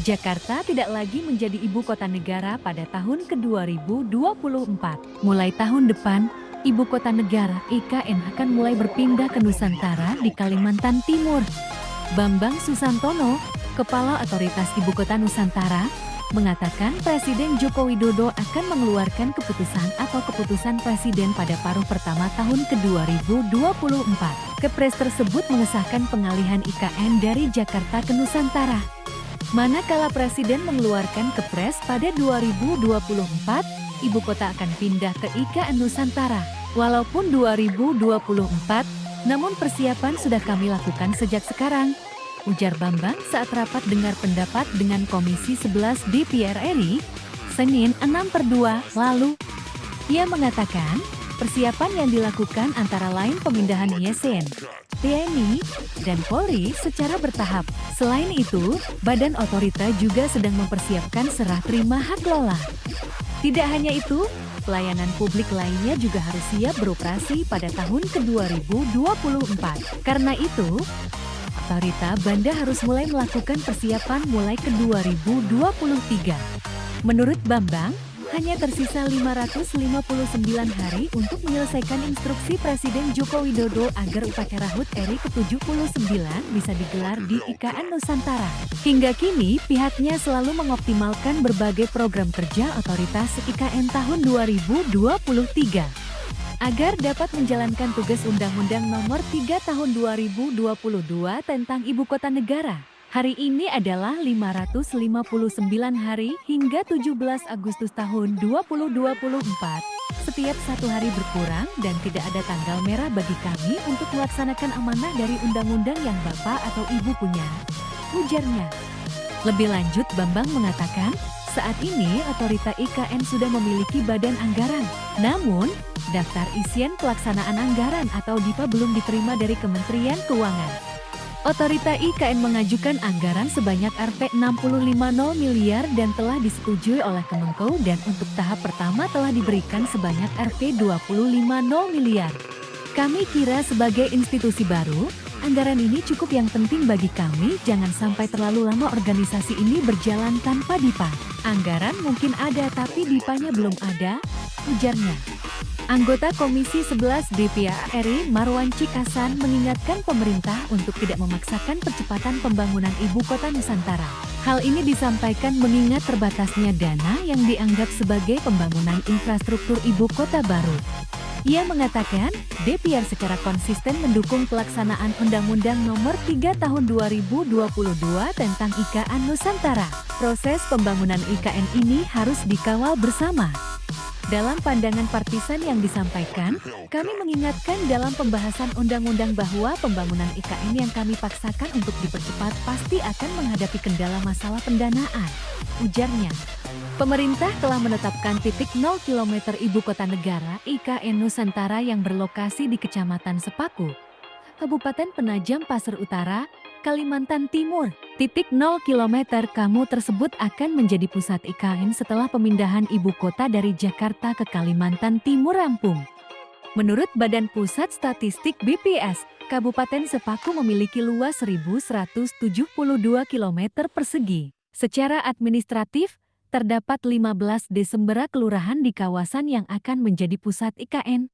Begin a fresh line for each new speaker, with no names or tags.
Jakarta tidak lagi menjadi ibu kota negara pada tahun ke-2024. Mulai tahun depan, ibu kota negara (IKN) akan mulai berpindah ke Nusantara di Kalimantan Timur. Bambang Susantono, Kepala Otoritas Ibu Kota Nusantara, mengatakan Presiden Joko Widodo akan mengeluarkan keputusan Presiden pada paruh pertama tahun ke-2024. Kepres tersebut mengesahkan pengalihan IKN dari Jakarta ke Nusantara. Manakala Presiden mengeluarkan Kepres pada 2024, ibu kota akan pindah ke IKN Nusantara. Walaupun 2024, namun persiapan sudah kami lakukan sejak sekarang, ujar Bambang saat rapat dengar pendapat dengan Komisi 11 DPR RI, Senin 6/2 lalu. Ia mengatakan, persiapan yang dilakukan antara lain pemindahan YSN, TNI, dan Polri secara bertahap. Selain itu, Badan Otorita juga sedang mempersiapkan serah terima hak lola. Tidak hanya itu, pelayanan publik lainnya juga harus siap beroperasi pada tahun ke-2024. Karena itu, Otorita Banda harus mulai melakukan persiapan mulai ke-2023. Menurut Bambang, hanya tersisa 559 hari untuk menyelesaikan instruksi Presiden Joko Widodo agar upacara HUT RI ke-79 bisa digelar di IKN Nusantara. Hingga kini, pihaknya selalu mengoptimalkan berbagai program kerja otoritas IKN tahun 2023 agar dapat menjalankan tugas Undang-Undang Nomor 3 Tahun 2022 tentang Ibu Kota Negara. Hari ini adalah 559 hari hingga 17 Agustus tahun 2024. Setiap satu hari berkurang dan tidak ada tanggal merah bagi kami untuk melaksanakan amanah dari undang-undang yang Bapak atau Ibu punya, ujarnya. Lebih lanjut, Bambang mengatakan, saat ini Otorita IKN sudah memiliki badan anggaran. Namun, daftar isian pelaksanaan anggaran atau DIPA belum diterima dari Kementerian Keuangan. Otorita IKN mengajukan anggaran sebanyak Rp65,0 miliar dan telah disetujui oleh Kemenko, dan untuk tahap pertama telah diberikan sebanyak Rp25,0 miliar. Kami kira sebagai institusi baru, anggaran ini cukup yang penting bagi kami, jangan sampai terlalu lama organisasi ini berjalan tanpa DIPA. Anggaran mungkin ada tapi DIPA-nya belum ada, ujarnya. Anggota Komisi 11 DPR RI Marwan Cikasan mengingatkan pemerintah untuk tidak memaksakan percepatan pembangunan Ibu Kota Nusantara. Hal ini disampaikan mengingat terbatasnya dana yang dianggap sebagai pembangunan infrastruktur Ibu Kota baru. Ia mengatakan, DPR secara konsisten mendukung pelaksanaan Undang-Undang Nomor 3 Tahun 2022 tentang IKN Nusantara. Proses pembangunan IKN ini harus dikawal bersama. Dalam pandangan partisan yang disampaikan, kami mengingatkan dalam pembahasan undang-undang bahwa pembangunan IKN yang kami paksakan untuk dipercepat pasti akan menghadapi kendala masalah pendanaan, ujarnya. Pemerintah telah menetapkan titik 0 km Ibu Kota Negara IKN Nusantara yang berlokasi di Kecamatan Sepaku, Kabupaten Penajam Pasir Utara, Kalimantan Timur. Titik 0 km kamu tersebut akan menjadi pusat IKN setelah pemindahan ibu kota dari Jakarta ke Kalimantan Timur rampung. Menurut Badan Pusat Statistik BPS, Kabupaten Sepaku memiliki luas 1.172 km persegi. Secara administratif, terdapat 15 desembera kelurahan di kawasan yang akan menjadi pusat IKN.